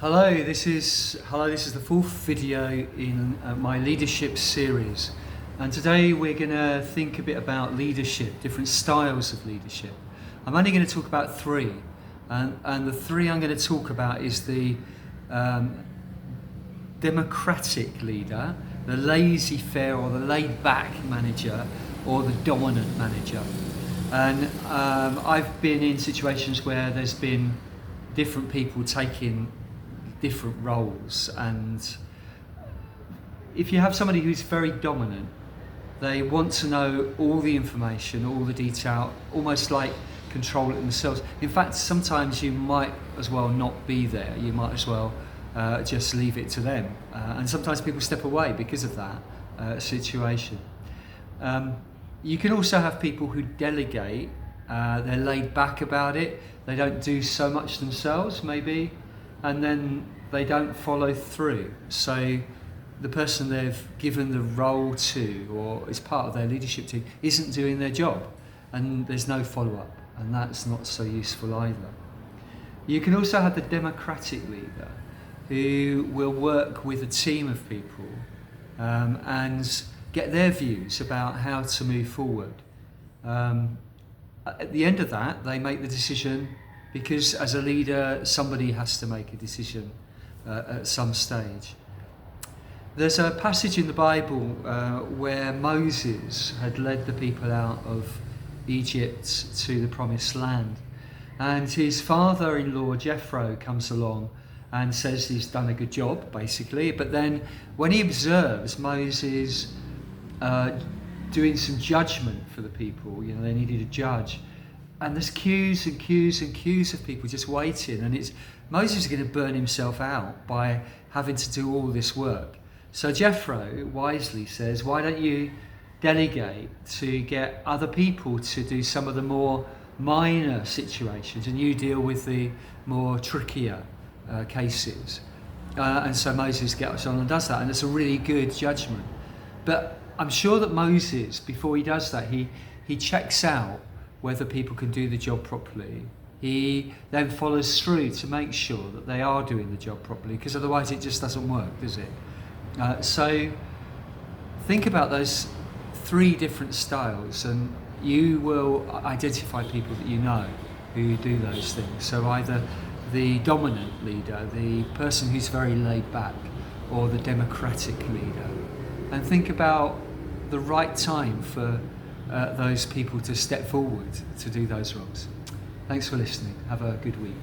This is the fourth video in my leadership series, and today we're going to think a bit about leadership, different styles of leadership. I'm only going to talk about three, and the three I'm going to talk about is the democratic leader, the laissez-faire or the laid-back manager, or the dominant manager. And I've been in situations where there's been different people taking different roles, and if you have somebody who's very dominant, they want to know all the information, all the detail, almost like control it themselves. In fact, sometimes you might as well not be there. You might as well just leave it to them, and sometimes people step away because of that situation. You can also have people who delegate. They're laid back about it. They don't do so much themselves, maybe, and then they don't follow through. So the person they've given the role to, or is part of their leadership team, isn't doing their job, and there's no follow-up, and that's not so useful either. You can also have the democratic leader who will work with a team of people and get their views about how to move forward. At the end of that, they make the decision, because as a leader, somebody has to make a decision at some stage. There's a passage in the Bible where Moses had led the people out of Egypt to the promised land, and his father-in-law Jethro comes along and says he's done a good job, basically. But then when he observes Moses doing some judgment for the people, they needed a judge, and there's queues and queues and queues of people just waiting, and Moses is going to burn himself out by having to do all this work. So Jethro wisely says, why don't you delegate to get other people to do some of the more minor situations, and you deal with the more trickier cases. And so Moses gets on and does that, and it's a really good judgment. But I'm sure that Moses, before he does that, he checks out whether people can do the job properly. He then follows through to make sure that they are doing the job properly, because otherwise it just doesn't work, does it? So think about those three different styles, and you will identify people that you know who do those things. So either the dominant leader, the person who's very laid back, or the democratic leader. And think about the right time for those people to step forward to do those roles. Thanks for listening. Have a good week.